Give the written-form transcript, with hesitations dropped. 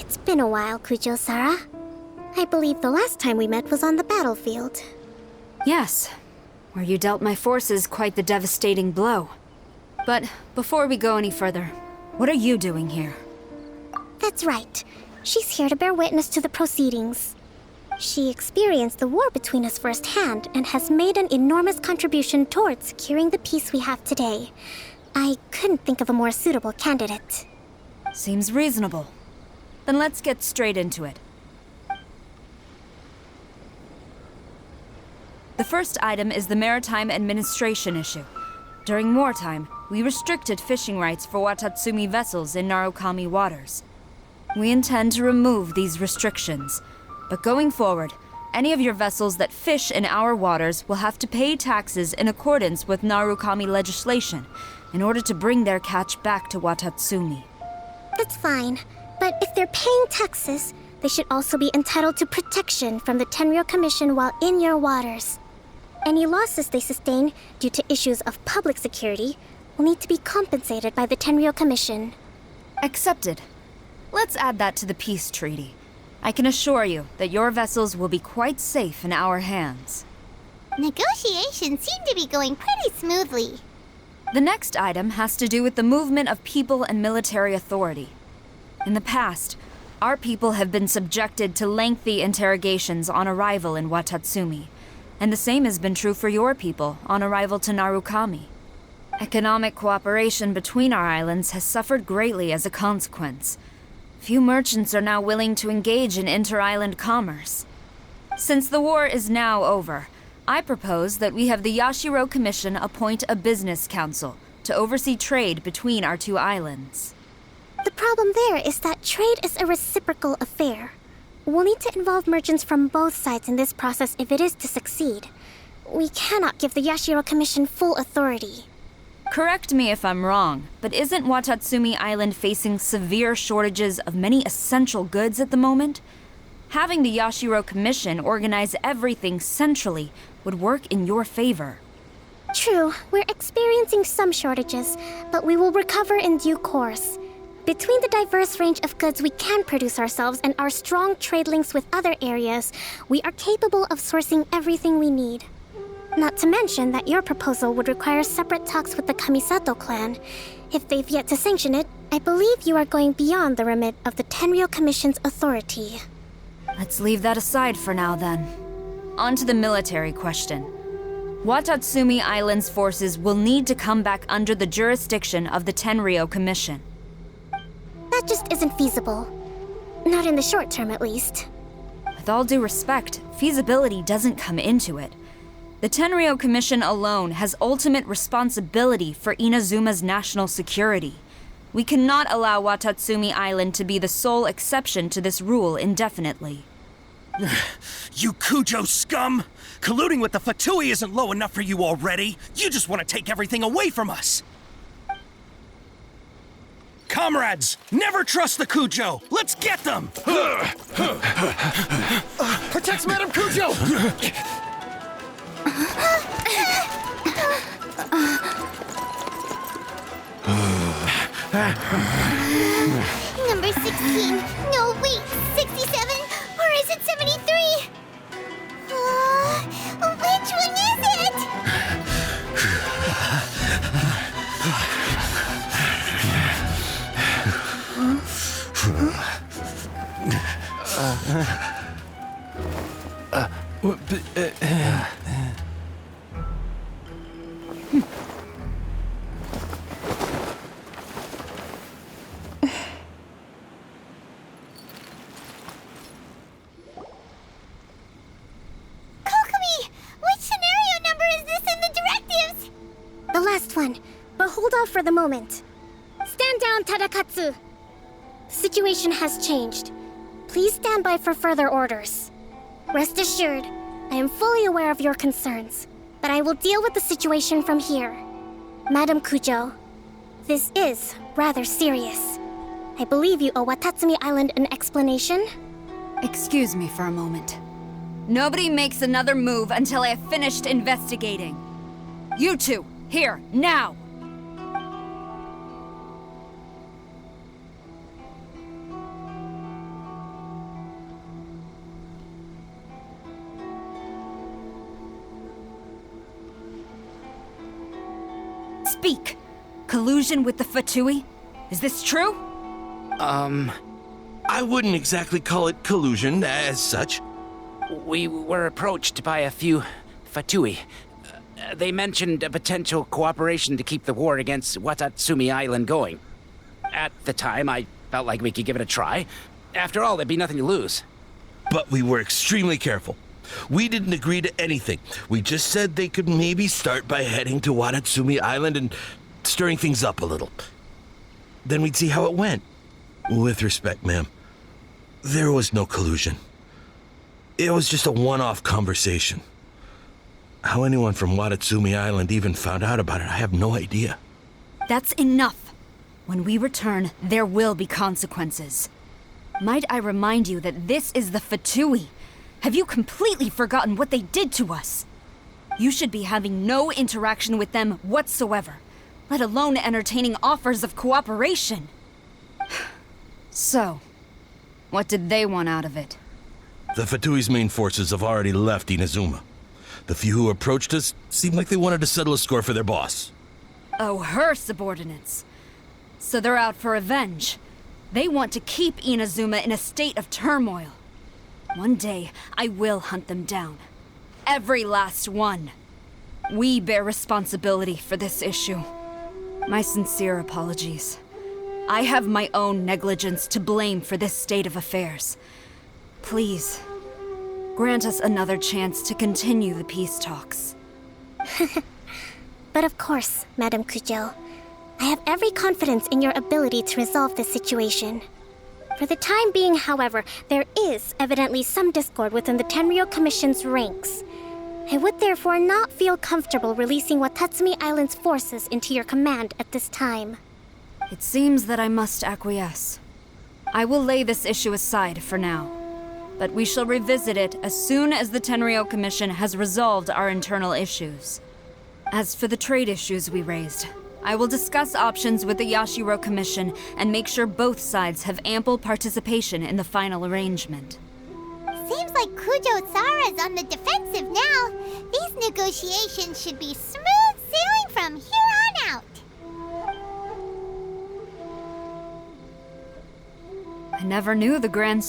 It's been a while, Kujo-Sara. I believe the last time we met was on the battlefield. Yes, where you dealt my forces quite the devastating blow. But before we go any further, what are you doing here? That's right. She's here to bear witness to the proceedings. She experienced the war between us firsthand and has made an enormous contribution towards securing the peace we have today. I couldn't think of a more suitable candidate. Seems reasonable. Then let's get straight into it. The first item is the maritime administration issue. During wartime, we restricted fishing rights for Watatsumi vessels in Narukami waters. We intend to remove these restrictions, but going forward, any of your vessels that fish in our waters will have to pay taxes in accordance with Narukami legislation in order to bring their catch back to Watatsumi. That's fine, but if they're paying taxes, they should also be entitled to protection from the Tenryou Commission while in your waters. Any losses they sustain due to issues of public security will need to be compensated by the Tenryou Commission. Accepted. Let's add that to the peace treaty. I can assure you that your vessels will be quite safe in our hands. Negotiations seem to be going pretty smoothly. The next item has to do with the movement of people and military authority. In the past, our people have been subjected to lengthy interrogations on arrival in Watatsumi, and the same has been true for your people on arrival to Narukami. Economic cooperation between our islands has suffered greatly as a consequence. Few merchants are now willing to engage in inter-island commerce. Since the war is now over, I propose that we have the Yashiro Commission appoint a business council to oversee trade between our two islands. The problem there is that trade is a reciprocal affair. We'll need to involve merchants from both sides in this process if it is to succeed. We cannot give the Yashiro Commission full authority. Correct me if I'm wrong, but isn't Watatsumi Island facing severe shortages of many essential goods at the moment? Having the Yashiro Commission organize everything centrally would work in your favor. True, we're experiencing some shortages, but we will recover in due course. Between the diverse range of goods we can produce ourselves and our strong trade links with other areas, we are capable of sourcing everything we need. Not to mention that your proposal would require separate talks with the Kamisato clan. If they've yet to sanction it, I believe you are going beyond the remit of the Tenryou Commission's authority. Let's leave that aside for now, then. On to the military question. Watatsumi Island's forces will need to come back under the jurisdiction of the Tenryou Commission. That just isn't feasible. Not in the short term, at least. With all due respect, feasibility doesn't come into it. The Tenryou Commission alone has ultimate responsibility for Inazuma's national security. We cannot allow Watatsumi Island to be the sole exception to this rule indefinitely. You Kujo scum! Colluding with the Fatui isn't low enough for you already. You just want to take everything away from us. Comrades, never trust the Kujo! Let's get them! Protect Madame Kujo! Number 16. No, wait. 67? Or is it 73? Which one is it? The last one, but hold off for the moment. Stand down, Tadakatsu! The situation has changed. Please stand by for further orders. Rest assured, I am fully aware of your concerns, but I will deal with the situation from here. Madam Kujo, this is rather serious. I believe you owe Watatsumi Island an explanation? Excuse me for a moment. Nobody makes another move until I have finished investigating. You two, here, now! Speak! Collusion with the Fatui? Is this true? I wouldn't exactly call it collusion as such. We were approached by a few Fatui. They mentioned a potential cooperation to keep the war against Watatsumi Island going. At the time, I felt like we could give it a try. After all, there'd be nothing to lose. But we were extremely careful. We didn't agree to anything. We just said they could maybe start by heading to Watatsumi Island and stirring things up a little. Then we'd see how it went. With respect, ma'am, there was no collusion. It was just a one-off conversation. How anyone from Watatsumi Island even found out about it, I have no idea. That's enough. When we return, there will be consequences. Might I remind you that this is the Fatui? Have you completely forgotten what they did to us? You should be having no interaction with them whatsoever, let alone entertaining offers of cooperation. So, what did they want out of it? The Fatui's main forces have already left Inazuma. The few who approached us seemed like they wanted to settle a score for their boss. Oh, her subordinates. So they're out for revenge. They want to keep Inazuma in a state of turmoil. One day, I will hunt them down. Every last one. We bear responsibility for this issue. My sincere apologies. I have my own negligence to blame for this state of affairs. Please, grant us another chance to continue the peace talks. But of course, Madam Kujo. I have every confidence in your ability to resolve this situation. For the time being, however, there is evidently some discord within the Tenryou Commission's ranks. I would therefore not feel comfortable releasing Watatsumi Island's forces into your command at this time. It seems that I must acquiesce. I will lay this issue aside for now, but we shall revisit it as soon as the Tenryou Commission has resolved our internal issues. As for the trade issues we raised, I will discuss options with the Yashiro Commission and make sure both sides have ample participation in the final arrangement. Seems like Kujo-sara's on the defensive now. These negotiations should be smooth sailing from here on out. I never knew the Grand